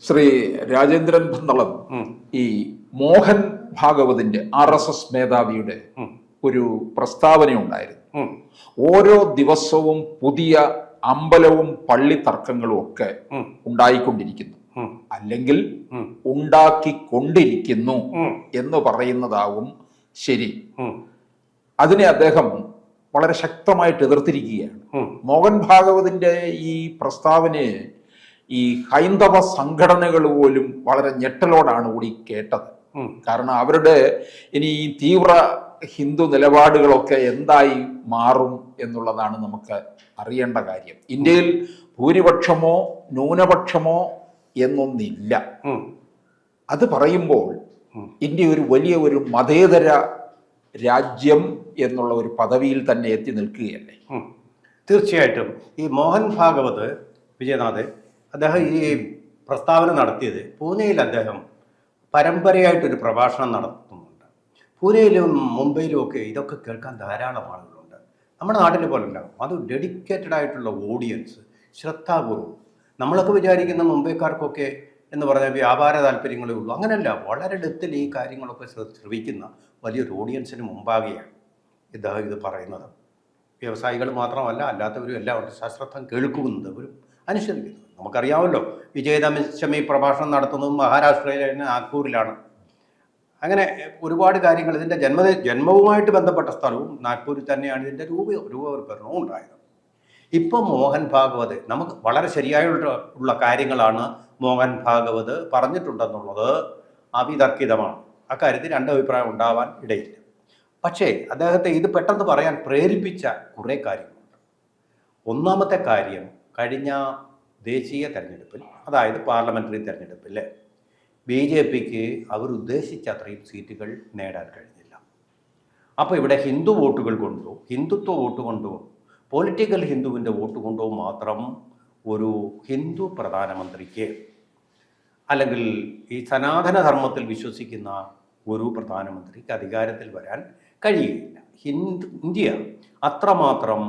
ശ്രീ രാജേന്ദ്രൻ പന്തളം ഈ മോഹൻ ഭാഗവതിന്റെ RSS മേധാവിയുടെ ഒരു പ്രസ്താവന ഉണ്ടായിരുന്നു. ഓരോ ദിവസവും പുതിയ അമ്പലവും പള്ളി തർക്കങ്ങളും ഒക്കെ ഉണ്ടായിക്കൊണ്ടിരിക്കുന്നു, അല്ലെങ്കിൽ ഉണ്ടാക്കിക്കൊണ്ടിരിക്കുന്നു എന്ന് പറയുന്നതാവും ശരി. അതിനെ അദ്ദേഹം വളരെ ശക്തമായിട്ട് എതിർത്തിരിക്കുകയാണ്. മോഹൻ ഭാഗവതിന്റെ ഈ പ്രസ്താവനയെ ഈ ഹൈന്ദവ സംഘടനകൾ പോലും വളരെ ഞെട്ടലോടാണ് കൂടി കേട്ടത്. കാരണം അവരുടെ ഇനി ഈ തീവ്ര ഹിന്ദു നിലപാടുകളൊക്കെ എന്തായി മാറും എന്നുള്ളതാണ് നമുക്ക് അറിയേണ്ട കാര്യം. ഇന്ത്യയിൽ ഭൂരിപക്ഷമോ ന്യൂനപക്ഷമോ എന്നൊന്നില്ല. അത് പറയുമ്പോൾ ഇന്ത്യ ഒരു വലിയ ഒരു മതേതര രാജ്യം എന്നുള്ള ഒരു പദവിയിൽ തന്നെ എത്തി നിൽക്കുകയല്ലേ? തീർച്ചയായിട്ടും ഈ മോഹൻ ഭാഗവത് വിജയനാഥ് അദ്ദേഹം ഈ പ്രസ്താവന നടത്തിയത് പൂനെയിൽ അദ്ദേഹം പരമ്പരയായിട്ടൊരു പ്രഭാഷണം നടത്തുന്നുണ്ട്. പൂനെയിലും മുംബൈയിലും ഒക്കെ ഇതൊക്കെ കേൾക്കാൻ ധാരാളം ആളുകളുണ്ട്. നമ്മുടെ നാട്ടിലെ പോലെ ഉണ്ടാകും. അത് ഡെഡിക്കേറ്റഡ് ആയിട്ടുള്ള ഓഡിയൻസ്, ശ്രദ്ധാപൂർവം. നമ്മളൊക്കെ വിചാരിക്കുന്ന മുംബൈക്കാർക്കൊക്കെ എന്ന് പറഞ്ഞാൽ വ്യാപാര താല്പര്യങ്ങളേ ഉള്ളൂ. അങ്ങനെയല്ല, വളരെ ഡെപ്തിൽ ഈ കാര്യങ്ങളൊക്കെ ശ്രവിക്കുന്ന വലിയൊരു ഓഡിയൻസിന് മുമ്പാകെയാണ് ഇത് പറയുന്നത്. വ്യവസായികൾ മാത്രമല്ല, അല്ലാത്തവരും എല്ലാം ഉണ്ട്. സശ്രദ്ധം കേൾക്കുന്നവരും അനുസരിക്കുന്നത്. നമുക്കറിയാമല്ലോ, വിജയദശമി പ്രഭാഷണം നടത്തുന്നതും മഹാരാഷ്ട്രയിലെ നാഗ്പൂരിലാണ്. അങ്ങനെ ഒരുപാട് കാര്യങ്ങൾ. ഇതിൻ്റെ ജന്മവുമായിട്ട് ബന്ധപ്പെട്ട സ്ഥലവും നാഗ്പൂരിൽ തന്നെയാണ്. ഇതിൻ്റെ രൂപവൽക്കരണവും ഉണ്ടായത്. ഇപ്പം മോഹൻ ഭാഗവത് നമുക്ക് വളരെ ശരിയായുള്ള കാര്യങ്ങളാണ് മോഹൻ ഭാഗവത് പറഞ്ഞിട്ടുണ്ടെന്നുള്ളത് അവിതർക്കിതമാണ്. അക്കാര്യത്തിൽ രണ്ടഭിപ്രായം ഉണ്ടാവാൻ ഇടയില്ല. പക്ഷേ അദ്ദേഹത്തെ ഇത് പെട്ടെന്ന് പറയാൻ പ്രേരിപ്പിച്ച കുറേ കാര്യങ്ങളുണ്ട്. ഒന്നാമത്തെ കാര്യം, കഴിഞ്ഞ ദേശീയ തെരഞ്ഞെടുപ്പിൽ, അതായത് പാർലമെൻ്ററി തെരഞ്ഞെടുപ്പിൽ BJPക്ക് അവരുദ്ദേശിച്ച അത്രയും സീറ്റുകൾ നേടാൻ കഴിഞ്ഞില്ല. അപ്പോൾ ഇവിടെ ഹിന്ദു വോട്ടുകൾ കൊണ്ടോ, ഹിന്ദുത്വ വോട്ട് കൊണ്ടോ, പൊളിറ്റിക്കൽ ഹിന്ദുവിൻ്റെ വോട്ട് കൊണ്ടോ മാത്രം ഒരു ഹിന്ദു പ്രധാനമന്ത്രിക്ക്, അല്ലെങ്കിൽ ഈ സനാതന ധർമ്മത്തിൽ വിശ്വസിക്കുന്ന ഒരു പ്രധാനമന്ത്രിക്ക് അധികാരത്തിൽ വരാൻ കഴിയുകയില്ല. ഇന്ത്യ അത്രമാത്രം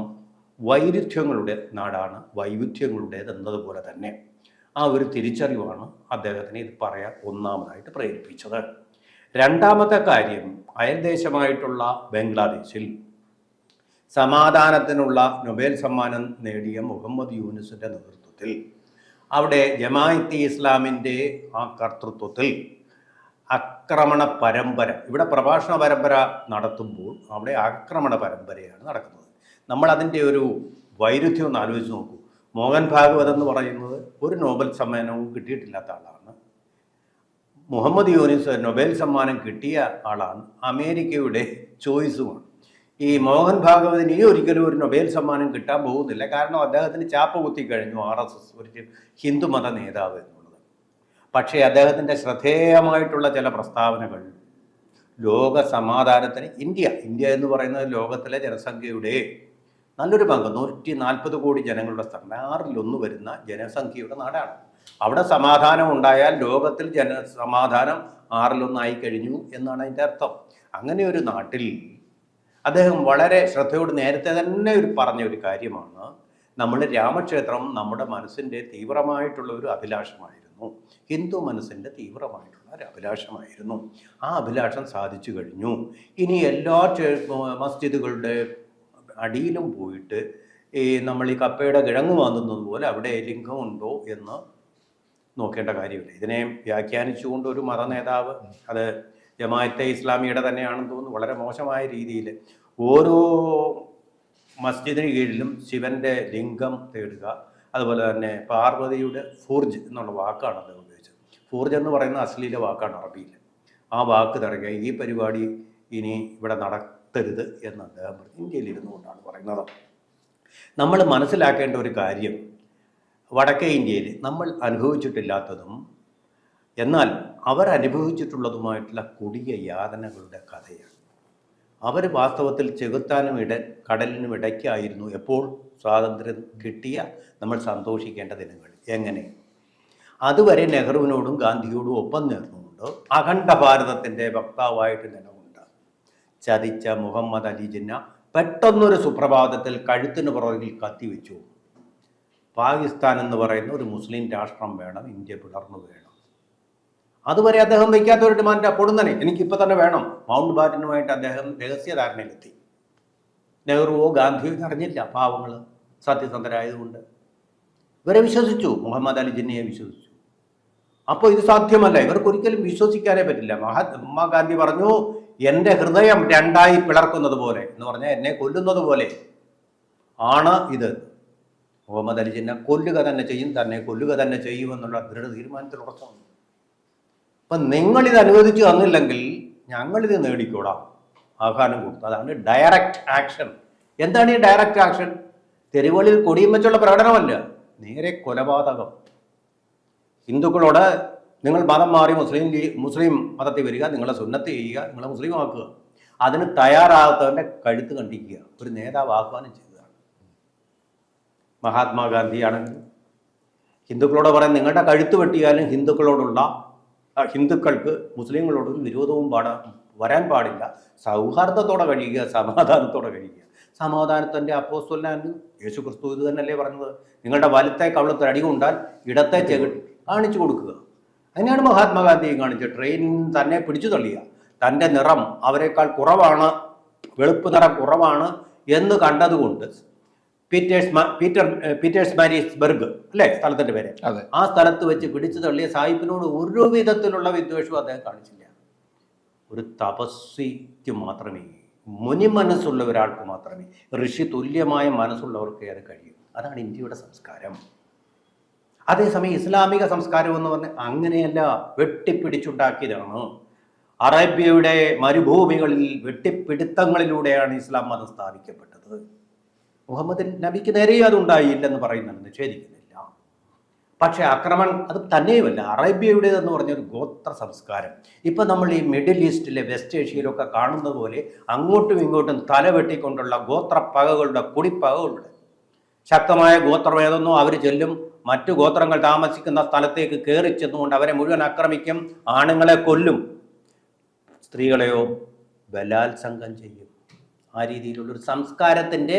വൈരുദ്ധ്യങ്ങളുടെ നാടാണ്, വൈവിധ്യങ്ങളുടേത് എന്നതുപോലെ തന്നെ ആ ഒരു തിരിച്ചറിവാണ് അദ്ദേഹത്തിന് ഇത് പറയാൻ ഒന്നാമതായിട്ട് പ്രേരിപ്പിച്ചത്. രണ്ടാമത്തെ കാര്യം, അയൽദേശമായിട്ടുള്ള ബംഗ്ലാദേശിൽ സമാധാനത്തിനുള്ള നൊബേൽ സമ്മാനം നേടിയ മുഹമ്മദ് യൂനുസിൻ്റെ നേതൃത്വത്തിൽ അവിടെ ജമാഅത്തെ ഇസ്ലാമിൻ്റെ ആ കർത്തൃത്വത്തിൽ ആക്രമണ പരമ്പര, ഇവിടെ പ്രഭാഷണ പരമ്പര നടത്തുമ്പോൾ അവിടെ ആക്രമണ പരമ്പരയാണ് നടക്കുന്നത്. നമ്മളതിൻ്റെ ഒരു വൈരുദ്ധ്യം ഒന്ന് ആലോചിച്ച് നോക്കൂ. മോഹൻ ഭാഗവത് എന്ന് പറയുന്നത് ഒരു നോബൽ സമ്മാനവും കിട്ടിയിട്ടില്ലാത്ത ആളാണ്. മുഹമ്മദ് യൂനുസ് നൊബേൽ സമ്മാനം കിട്ടിയ ആളാണ്. അമേരിക്കയുടെ ചോയ്സുമാണ്. ഈ മോഹൻ ഭാഗവതിന് ഇനി ഒരിക്കലും ഒരു നൊബേൽ സമ്മാനം കിട്ടാൻ പോകുന്നില്ല. കാരണം അദ്ദേഹത്തിന് ചാപ്പ കുത്തിക്കഴിഞ്ഞു RSS, ഒരു ഹിന്ദുമത നേതാവ് എന്നുള്ളത്. പക്ഷേ അദ്ദേഹത്തിൻ്റെ ശ്രദ്ധേയമായിട്ടുള്ള ചില പ്രസ്താവനകൾ ലോക സമാധാനത്തിന്, ഇന്ത്യ എന്ന് പറയുന്നത് ലോകത്തിലെ ജനസംഖ്യയുടെ നല്ലൊരു പങ്ക്, 140 കോടി ജനങ്ങളുടെ സ്ഥലം, 6-1 വരുന്ന ജനസംഖ്യയുടെ നാടാണ്. അവിടെ സമാധാനം ഉണ്ടായാൽ ലോകത്തിൽ സമാധാനം 6-1 ആയി കഴിഞ്ഞു എന്നാണ് അതിൻ്റെ അർത്ഥം. അങ്ങനെ ഒരു നാട്ടിൽ അദ്ദേഹം വളരെ ശ്രദ്ധയോട് നേരത്തെ തന്നെ പറഞ്ഞ ഒരു കാര്യമാണ്, നമ്മൾ രാമക്ഷേത്രം നമ്മുടെ മനസ്സിൻ്റെ തീവ്രമായിട്ടുള്ള ഒരു അഭിലാഷമായിരുന്നു. ഹിന്ദു മനസ്സിൻ്റെ തീവ്രമായിട്ടുള്ള ഒരു അഭിലാഷമായിരുന്നു. ആ അഭിലാഷം സാധിച്ചു കഴിഞ്ഞു. ഇനി എല്ലാ മസ്ജിദുകളുടെ അടിയിലും പോയിട്ട് നമ്മൾ ഈ കപ്പയുടെ കിഴങ്ങ് വാങ്ങുന്നത് പോലെ അവിടെ ലിംഗമുണ്ടോ എന്ന് നോക്കേണ്ട കാര്യമില്ല. ഇതിനെ വ്യാഖ്യാനിച്ചുകൊണ്ട് ഒരു മത നേതാവ്, അത് ജമാഅത്തെ ഇസ്ലാമിയുടെ തന്നെയാണെന്ന് തോന്നുന്നു, വളരെ മോശമായ രീതിയിൽ ഓരോ മസ്ജിദിന് കീഴിലും ശിവൻ്റെ ലിംഗം തേടുക, അതുപോലെ തന്നെ പാർവതിയുടെ ഫൂർജ് എന്നുള്ള വാക്കാണ് അദ്ദേഹം ഉപയോഗിച്ചത്. ഫൂർജ് എന്ന് പറയുന്ന അശ്ലീല വാക്കാണ് അറബിയിൽ. ആ വാക്ക് തടയുക, ഈ പരിപാടി ഇനി ഇവിടെ നടത്തരുത് എന്ന് അദ്ദേഹം ഇന്ത്യയിൽ ഇരുന്നുകൊണ്ടാണ് പറയുന്നത്. നമ്മൾ മനസ്സിലാക്കേണ്ട ഒരു കാര്യം, വടക്കേ ഇന്ത്യയിൽ നമ്മൾ അനുഭവിച്ചിട്ടില്ലാത്തതും എന്നാൽ അവർ അനുഭവിച്ചിട്ടുള്ളതുമായിട്ടുള്ള കൊടിയ യാതനകളുടെ കഥയാണ്. അവർ വാസ്തവത്തിൽ ചെകുത്താനും കടലിനും ഇടയ്ക്കായിരുന്നു എപ്പോൾ സ്വാതന്ത്ര്യം കിട്ടിയ നമ്മൾ സന്തോഷിക്കേണ്ട ദിനങ്ങൾ. എങ്ങനെ? അതുവരെ നെഹ്റുവിനോടും ഗാന്ധിയോടും ഒപ്പം നേർന്നുകൊണ്ട് അഖണ്ഡ ഭാരതത്തിൻ്റെ വക്താവായിട്ട് നിലകൊണ്ട് ചതിച്ച മുഹമ്മദ് അലി ജിന്ന പെട്ടെന്നൊരു സുപ്രഭാതത്തിൽ കഴുത്തിന് പുറകിൽ കത്തിവെച്ചു. പാകിസ്ഥാൻ എന്ന് പറയുന്ന ഒരു മുസ്ലിം രാഷ്ട്രം വേണം, ഇന്ത്യ പിളർന്നു വേണം. അതുവരെ അദ്ദേഹം വയ്ക്കാത്ത ഒരു ഡിമാൻഡ് പൊടുന്നനെ എനിക്കിപ്പോൾ തന്നെ വേണം. മൗണ്ട് ബാറ്റനുമായിട്ട് അദ്ദേഹം രഹസ്യധാരണയിലെത്തി. നെഹ്റുവോ ഗാന്ധിയോ അറിഞ്ഞില്ല, പാവങ്ങൾ സത്യസന്ധരായതുകൊണ്ട്. ഇവരെ വിശ്വസിച്ചു, മുഹമ്മദ് അലി ജിന്നയെ വിശ്വസിച്ചു. അപ്പോൾ ഇത് സാധ്യമല്ല, ഇവർക്ക് ഒരിക്കലും വിശ്വസിക്കാനേ പറ്റില്ല. മഹാത്മാഗാന്ധി പറഞ്ഞു, എൻ്റെ ഹൃദയം രണ്ടായി പിളർക്കുന്നത് പോലെ എന്ന് പറഞ്ഞാൽ എന്നെ കൊല്ലുന്നത് പോലെ ആണ് ഇത്. മുഹമ്മദ് അലി ജിന്ന കൊല്ലുക തന്നെ ചെയ്യും, തന്നെ കൊല്ലുക തന്നെ ചെയ്യുമെന്നുള്ള ദൃഢ തീരുമാനത്തിൽ ഉറച്ചു. അപ്പം നിങ്ങളിത് അനുവദിച്ചു തന്നില്ലെങ്കിൽ ഞങ്ങളിത് നേടിക്കോളാം, ആഹ്വാനം കൊടുത്തു. അതാണ് ഡയറക്റ്റ് ആക്ഷൻ. എന്താണ് ഈ ഡയറക്റ്റ് ആക്ഷൻ? തെരുവുകളിൽ കൊടിയും വെച്ചുള്ള പ്രകടനമല്ല, നേരെ കൊലപാതകം. ഹിന്ദുക്കളോട് നിങ്ങൾ മതം മാറി മുസ്ലിം മതത്തിൽ വരിക, നിങ്ങളെ സുന്നത്ത് ചെയ്യുക, നിങ്ങളെ മുസ്ലിം ആക്കുക. അതിന് തയ്യാറാകാത്തവൻ്റെ കഴുത്ത് കണ്ടിക്കുക. ഒരു നേതാവ് ആഹ്വാനം ചെയ്തതാണ്. മഹാത്മാഗാന്ധിയാണെങ്കിൽ ഹിന്ദുക്കളോട് പറയാൻ, നിങ്ങളുടെ കഴുത്ത് വെട്ടിയാലും ഹിന്ദുക്കൾക്ക് മുസ്ലിങ്ങളോടൊരു വിരോധവും വരാൻ പാടില്ല, സൗഹാർദ്ദത്തോടെ കഴിയുക, സമാധാനത്തോടെ കഴിയുക. സമാധാനത്തിൻ്റെ അപ്പോസ്തലനാണ് യേശു ക്രിസ്തു. ഇത് തന്നെയല്ലേ പറഞ്ഞത്, നിങ്ങളുടെ വലത്തെ കവളത്തിൽ അടി കൊണ്ടാൽ ഇടത്തെ കാണിച്ചു കൊടുക്കുക. അതിനാണ് മഹാത്മാഗാന്ധിയും കാണിച്ചത്. ട്രെയിനിൽ തന്നെ പിടിച്ചു തള്ളിയ, തൻ്റെ നിറം അവരെക്കാൾ കുറവാണ്, വെളുപ്പ് നിറം കുറവാണ് എന്ന് കണ്ടതുകൊണ്ട് പീറ്റേഴ്സ്ബർഗ് അല്ലേ സ്ഥലത്തിൻ്റെ പേര്, ആ സ്ഥലത്ത് വെച്ച് പിടിച്ചു തള്ളിയ സാഹിബിനോട് ഒരു വിധത്തിലുള്ള വിദ്വേഷവും അദ്ദേഹം കാണിച്ചില്ല. ഒരു തപസ്വിക്ക് മാത്രമേ, മുനി മനസ്സുള്ള ഒരാൾക്ക് മാത്രമേ, ഋഷി തുല്യമായ മനസ്സുള്ളവർക്ക് അത് കഴിയും. അതാണ് ഇന്ത്യയുടെ സംസ്കാരം. അതേസമയം ഇസ്ലാമിക സംസ്കാരം എന്ന് പറഞ്ഞാൽ അങ്ങനെയല്ല, വെട്ടിപ്പിടിച്ചുണ്ടാക്കിയതാണ്. അറേബ്യയുടെ മരുഭൂമികളിൽ വെട്ടിപ്പിടുത്തങ്ങളിലൂടെയാണ് ഇസ്ലാം മതം സ്ഥാപിക്കപ്പെട്ടത്. മുഹമ്മദ് നബിക്ക് നേരെയും അതുണ്ടായില്ലെന്ന് പറയുന്നുണ്ട്, നിഷേധിക്കുന്നില്ല. പക്ഷേ ആക്രമണം അത് തന്നെയുമല്ല, അറേബ്യയുടേതെന്ന് പറഞ്ഞൊരു ഗോത്ര സംസ്കാരം. ഇപ്പം നമ്മൾ ഈ മിഡിൽ ഈസ്റ്റിലെ വെസ്റ്റ് ഏഷ്യയിലൊക്കെ കാണുന്നത് പോലെ അങ്ങോട്ടും ഇങ്ങോട്ടും തല വെട്ടിക്കൊണ്ടുള്ള ഗോത്രപ്പകകളുടെ കുടിപ്പകകളുടെ ശക്തമായ ഗോത്രമേതെന്നോ അവർ ചെല്ലും, മറ്റു ഗോത്രങ്ങൾ താമസിക്കുന്ന സ്ഥലത്തേക്ക് കയറി ചെന്നുകൊണ്ട് അവരെ മുഴുവൻ ആക്രമിക്കും, ആണുങ്ങളെ കൊല്ലും, സ്ത്രീകളെയോ ബലാത്സംഗം ചെയ്യും. ആ രീതിയിലുള്ളൊരു സംസ്കാരത്തിൻ്റെ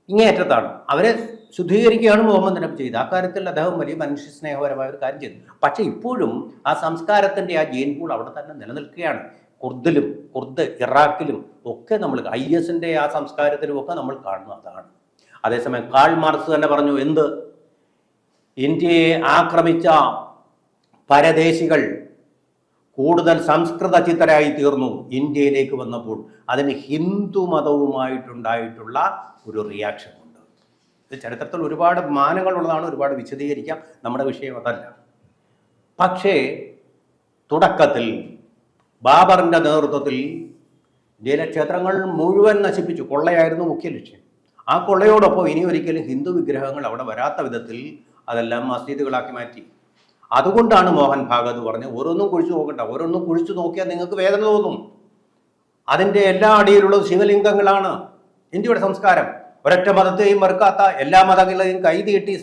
ഇങ്ങേയറ്റത്താണ്. അവരെ ശുദ്ധീകരിക്കുകയാണ് മുഹമ്മദ് നബി ചെയ്തത്. ആ കാര്യത്തിൽ അദ്ദേഹം വലിയ മനുഷ്യ സ്നേഹപരമായ ഒരു കാര്യം ചെയ്തു. പക്ഷേ ഇപ്പോഴും ആ സംസ്കാരത്തിൻ്റെ ആ ജെയിൻ പൂൾ അവിടെ തന്നെ നിലനിൽക്കുകയാണ്. കുർദ് ഇറാഖിലും ഒക്കെ നമ്മൾ IS-ന്റെ ആ സംസ്കാരത്തിലും ഒക്കെ നമ്മൾ കാണുന്നു. അതാണ്. അതേസമയം കാൾ മാർക്സ് തന്നെ പറഞ്ഞു, എന്ത് ഇന്ത്യയെ ആക്രമിച്ച പരദേശികൾ കൂടുതൽ സംസ്കൃത ചിത്തരായി തീർന്നു ഇന്ത്യയിലേക്ക് വന്നപ്പോൾ. അതിന് ഹിന്ദു മതവുമായിട്ടുണ്ടായിട്ടുള്ള ഒരു റിയാക്ഷൻ ഉണ്ട്. ഇത് ചരിത്രത്തിൽ ഒരുപാട് മാനങ്ങളുള്ളതാണ്, ഒരുപാട് വിശദീകരിക്കാം, നമ്മുടെ വിഷയം അതല്ല. പക്ഷേ തുടക്കത്തിൽ ബാബറിൻ്റെ നേതൃത്വത്തിൽ ഇന്ത്യയിലെ ക്ഷേത്രങ്ങൾ മുഴുവൻ നശിപ്പിച്ചു. കൊള്ളയായിരുന്നു മുഖ്യ ലക്ഷ്യം. ആ കൊള്ളയോടൊപ്പം ഇനി ഒരിക്കലും ഹിന്ദു വിഗ്രഹങ്ങൾ അവിടെ വരാത്ത വിധത്തിൽ അതെല്ലാം മസ്ജിദുകളാക്കി മാറ്റി. അതുകൊണ്ടാണ് മോഹൻ ഭാഗവത് പറഞ്ഞ് ഓരോന്നും കുഴിച്ചു നോക്കണ്ട, ഓരോന്നും കുഴിച്ചു നോക്കിയാൽ നിങ്ങൾക്ക് വേദന തോന്നും. അതിൻ്റെ എല്ലാ അടിയിലുള്ളത് ശിവലിംഗങ്ങളാണ്. ഇന്ത്യയുടെ സംസ്കാരം ഒരൊറ്റ മതത്തെയും വെറുക്കാത്ത, എല്ലാ മതങ്ങളെയും കൈതീട്ടി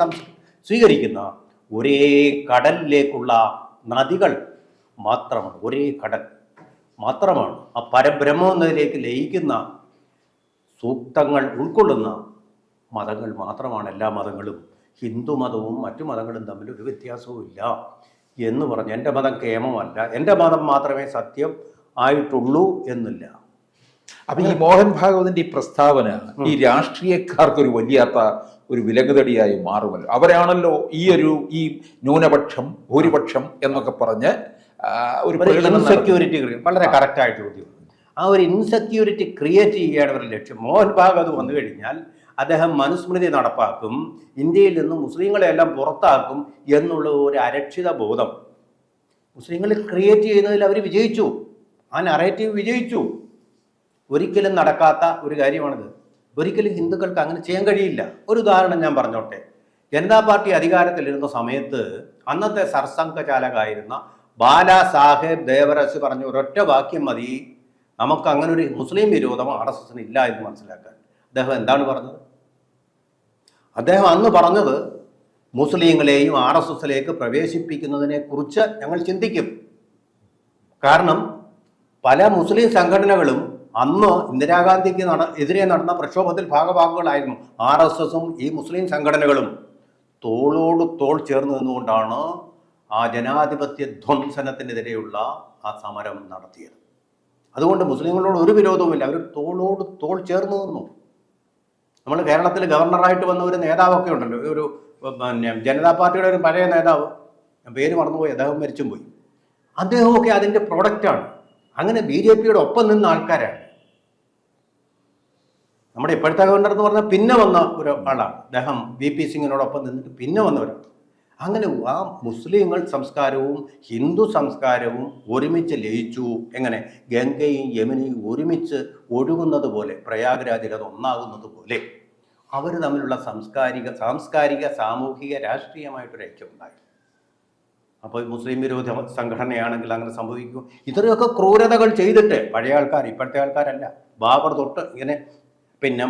സ്വീകരിക്കുന്ന, ഒരേ കടലിലേക്കുള്ള നദികൾ മാത്രമാണ്, ഒരേ കടൽ മാത്രമാണ്. ആ പരബ്രഹ്മത്തിലേക്ക് ലയിക്കുന്ന സൂക്തങ്ങൾ ഉൾക്കൊള്ളുന്ന മതങ്ങൾ മാത്രമാണ് എല്ലാ മതങ്ങളും. ഹിന്ദു മതവും മറ്റു മതങ്ങളും തമ്മിൽ ഒരു വ്യത്യാസവും ഇല്ല എന്ന് പറഞ്ഞ് എൻ്റെ മതം കേമമല്ല, എൻ്റെ മതം മാത്രമേ സത്യം ആയിട്ടുള്ളൂ എന്നില്ല. അപ്പൊ ഈ മോഹൻ ഭാഗവതിന്റെ ഈ പ്രസ്താവന ഈ രാഷ്ട്രീയക്കാർക്കൊരു വല്ലാത്ത ഒരു വിലങ്ങുതടിയായി മാറുമല്ലോ. അവരാണല്ലോ ഈ ന്യൂനപക്ഷം ഭൂരിപക്ഷം എന്നൊക്കെ പറഞ്ഞ് ഒരു ഇൻസെക്യൂരിറ്റി വളരെ കറക്റ്റായ ചോദ്യം. ആ ഒരു ഇൻസെക്യൂരിറ്റി ക്രിയേറ്റ് ചെയ്യുകയാണ് അവരുടെ ലക്ഷ്യം. മോഹൻ ഭാഗവത് വന്നു കഴിഞ്ഞാൽ അദ്ദേഹം മനുസ്മൃതി നടപ്പാക്കും, ഇന്ത്യയിൽ നിന്ന് മുസ്ലിങ്ങളെല്ലാം പുറത്താക്കും എന്നുള്ള ഒരു അരക്ഷിത ബോധം മുസ്ലിങ്ങളിൽ ക്രിയേറ്റ് ചെയ്യുന്നതിൽ അവർ വിജയിച്ചു. ആ നറേറ്റീവ് വിജയിച്ചു. ഒരിക്കലും നടക്കാത്ത ഒരു കാര്യമാണിത്. ഒരിക്കലും ഹിന്ദുക്കൾക്ക് അങ്ങനെ ചെയ്യാൻ കഴിയില്ല. ഒരു ഉദാഹരണം ഞാൻ പറഞ്ഞോട്ടെ. ജനതാ പാർട്ടി അധികാരത്തിലിരുന്ന സമയത്ത് അന്നത്തെ സർസംഘചാലകായിരുന്ന ബാലാ സാഹേബ് ദേവറസ് പറഞ്ഞ ഒരൊറ്റ വാക്യം മതി നമുക്ക് അങ്ങനെ ഒരു മുസ്ലിം വിരോധം RSSന് ഇല്ല എന്ന് മനസ്സിലാക്കാൻ. അദ്ദേഹം എന്താണ് പറഞ്ഞത്? അദ്ദേഹം അന്ന് പറഞ്ഞത് മുസ്ലിങ്ങളെയും RSSലേക്ക് പ്രവേശിപ്പിക്കുന്നതിനെ കുറിച്ച് ഞങ്ങൾ ചിന്തിക്കും. കാരണം പല മുസ്ലിം സംഘടനകളും അന്ന് ഇന്ദിരാഗാന്ധിക്ക് എതിരെ നടന്ന പ്രക്ഷോഭത്തിൽ ഭാഗഭാക്കുകളായിരുന്നു. RSSും ഈ മുസ്ലിം സംഘടനകളും തോളോട് തോൾ ചേർന്ന് നിന്നുകൊണ്ടാണ് ആ ജനാധിപത്യ ധ്വംസനത്തിനെതിരെയുള്ള ആ സമരം നടത്തിയത്. അതുകൊണ്ട് മുസ്ലിങ്ങളോട് ഒരു വിരോധവുമില്ല, അവർ തോളോട് തോൾ ചേർന്ന് നിന്നു. നമ്മൾ കേരളത്തിൽ ഗവർണറായിട്ട് വന്ന ഒരു നേതാവൊക്കെ ഉണ്ടല്ലോ, ഒരു പിന്നെ ജനതാ പാർട്ടിയുടെ ഒരു പഴയ നേതാവ്, പേര് മറന്നുപോയി, അദ്ദേഹം മരിച്ചും പോയി. അദ്ദേഹമൊക്കെ അതിൻ്റെ പ്രൊഡക്റ്റാണ്. അങ്ങനെ BJP-യുടെ ഒപ്പം നിന്ന ആൾക്കാരാണ്. നമ്മുടെ ഇപ്പോഴത്തെ ഗവർണർ എന്ന് പറഞ്ഞാൽ പിന്നെ വന്ന ഒരു ആളാണ് അദ്ദേഹം. VP സിംഗിനോടൊപ്പം നിന്നിട്ട് പിന്നെ വന്നവരാണ്. അങ്ങനെ ആ മുസ്ലിങ്ങൾ സംസ്കാരവും ഹിന്ദു സംസ്കാരവും ഒരുമിച്ച് ലയിച്ചു. എങ്ങനെ? ഗംഗയും യമുനയും ഒരുമിച്ച് ഒഴുകുന്നത് പോലെ, പ്രയാഗ്രാജിൽ അത് ഒന്നാകുന്നത് പോലെ അവർ തമ്മിലുള്ള സാംസ്കാരിക സാമൂഹിക രാഷ്ട്രീയമായിട്ടൊരു ഐക്യമുണ്ടായി. അപ്പോൾ മുസ്ലിം വിരോധ സംഘടനയാണെങ്കിൽ അങ്ങനെ സംഭവിക്കും. ഇത്രയൊക്കെ ക്രൂരതകൾ ചെയ്തിട്ട് പഴയ ആൾക്കാർ, ഇപ്പോഴത്തെ ആൾക്കാരല്ല, ബാബർ തൊട്ട് ഇങ്ങനെ പിന്നെ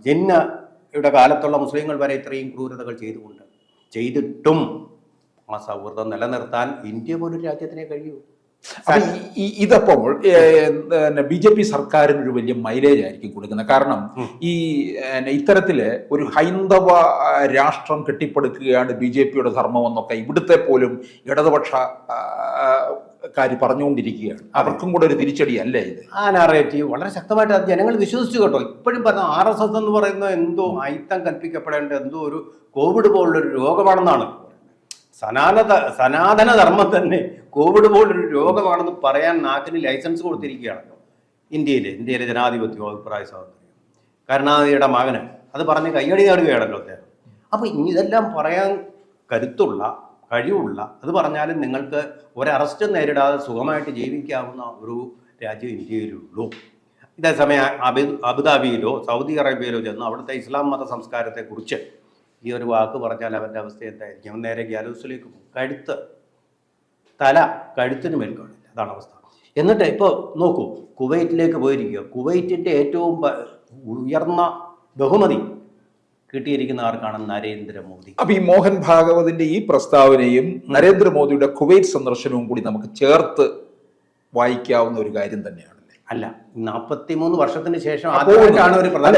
ജിന്നയുടെ കാലത്തുള്ള മുസ്ലിങ്ങൾ വരെ ഇത്രയും ക്രൂരതകൾ ചെയ്തിട്ടും ആ സൗഹൃദം നിലനിർത്താൻ ഇന്ത്യ പോലൊരു രാജ്യത്തിനെ കഴിയൂ. ഇതപ്പോൾ BJP സർക്കാരിന് ഒരു വലിയ മൈലേജ് ആയിരിക്കും കൊടുക്കുന്നത്. കാരണം ഈ ഇത്തരത്തില് ഒരു ഹൈന്ദവ രാഷ്ട്രം കെട്ടിപ്പടുക്കുകയാണ് BJP-യുടെ ധർമ്മം എന്നൊക്കെ ഇവിടുത്തെ പോലും ഇടതുപക്ഷ കാര്യം പറഞ്ഞുകൊണ്ടിരിക്കുകയാണ്. അവർക്കും കൂടെ ഒരു തിരിച്ചടിയല്ലേ ഇത്? ആ നാറേറ്റീവ് വളരെ ശക്തമായിട്ട് അത് ജനങ്ങൾ വിശ്വസിച്ചു കേട്ടോ. ഇപ്പോഴും പറഞ്ഞ RSS എന്ന് പറയുന്ന എന്തോ അയിത്തം കൽപ്പിക്കപ്പെടേണ്ട എന്തോ ഒരു കോവിഡ് പോലുള്ളൊരു രോഗമാണെന്നാണ്. സനാതന ധർമ്മം തന്നെ കോവിഡ് പോലൊരു രോഗമാണെന്ന് പറയാൻ നാട്ടിന് ലൈസൻസ് കൊടുത്തിരിക്കുകയാണല്ലോ ഇന്ത്യയിലെ ജനാധിപത്യ അഭിപ്രായ സ്വാതന്ത്ര്യം. കരുണാനിധിയുടെ മകന് അത് പറഞ്ഞ് കയ്യടി നേടുകയാണല്ലോ അദ്ദേഹം. അപ്പോൾ ഇതെല്ലാം പറയാൻ കഴിവുള്ള അത് പറഞ്ഞാലും നിങ്ങൾക്ക് ഒരറസ്റ്റ് നേരിടാതെ സുഖമായിട്ട് ജീവിക്കാവുന്ന ഒരു രാജ്യം ഇന്ത്യയിലുള്ളൂ. ഇതേസമയം അബുദാബിയിലോ സൗദി അറേബ്യയിലോ ചെന്ന് അവിടുത്തെ ഇസ്ലാം മത സംസ്കാരത്തെക്കുറിച്ച് ഈ ഒരു വാക്ക് പറഞ്ഞാൽ അവൻ്റെ അവസ്ഥ എന്തായിരിക്കും? നേരെ ഗ്യാലൂസിലേക്ക് പോകും, കഴുത്തിന് മേൽ കാണില്ല, അതാണ് അവസ്ഥ. എന്നിട്ട് ഇപ്പോൾ നോക്കൂ, കുവൈറ്റിലേക്ക് പോയിരിക്കുക. കുവൈറ്റിൻ്റെ ഏറ്റവും ഉയർന്ന ബഹുമതി കിട്ടിയിരിക്കുന്ന ആർക്കാണ്? നരേന്ദ്രമോദി. അപ്പൊ ഈ മോഹൻ ഭാഗവതിന്റെ ഈ പ്രസ്താവനയും നരേന്ദ്രമോദിയുടെ കുവൈറ്റ് സന്ദർശനവും കൂടി നമുക്ക് ചേർത്ത് വായിക്കാവുന്ന ഒരു കാര്യം തന്നെയാണ്. അല്ല, 43 വർഷത്തിന് ശേഷം ആദ്യമായിട്ടാണ് ഒരു പ്രധാന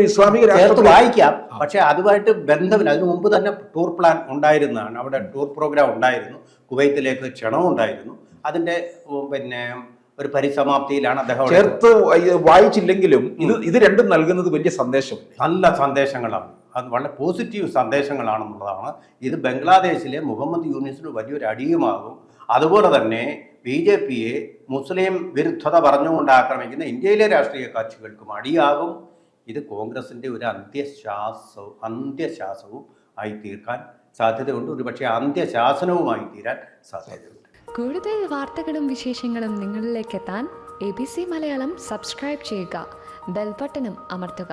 ഇസ്ലാമിക ചേർത്ത് വായിക്കാം. പക്ഷെ അതുമായിട്ട് ബന്ധമില്ല. അതിനു മുമ്പ് തന്നെ ടൂർ പ്ലാൻ ഉണ്ടായിരുന്നതാണ്. അവിടെ ടൂർ പ്രോഗ്രാം ഉണ്ടായിരുന്നു, കുവൈത്തിലേക്ക് ക്ഷണവും ഉണ്ടായിരുന്നു. അതിന്റെ പിന്നെ ഒരു പരിസമാപ്തിയിലാണ് അദ്ദേഹം. ചേർത്ത് വായിച്ചില്ലെങ്കിലും ഇത് രണ്ടും നൽകുന്നത് വലിയ സന്ദേശം, നല്ല സന്ദേശങ്ങളാണ്. അത് വളരെ പോസിറ്റീവ് സന്ദേശങ്ങളാണെന്നുള്ളതാണ്. ഇത് ബംഗ്ലാദേശിലെ മുഹമ്മദ് യൂനിസിന് വലിയൊരു അടിയുമാകും. അതുപോലെ തന്നെ BJP-യെ മുസ്ലിം വിരുദ്ധത പറഞ്ഞുകൊണ്ട് ആക്രമിക്കുന്ന ഇന്ത്യയിലെ രാഷ്ട്രീയ കക്ഷികൾക്കും അടിയാകും. ഇത് കോൺഗ്രസിന്റെ ഒരു അന്ത്യശാസവും ആയി തീർക്കാൻ സാധ്യതയുണ്ട്. ഒരുപക്ഷെ അന്ത്യശാസനവുമായി തീരാൻ സാധ്യതയുണ്ട്. കൂടുതൽ വാർത്തകളും വിശേഷങ്ങളും നിങ്ങളിലേക്ക് എത്താൻ ABC മലയാളം സബ്സ്ക്രൈബ് ചെയ്യുക, ബെൽ ബട്ടണും അമർത്തുക.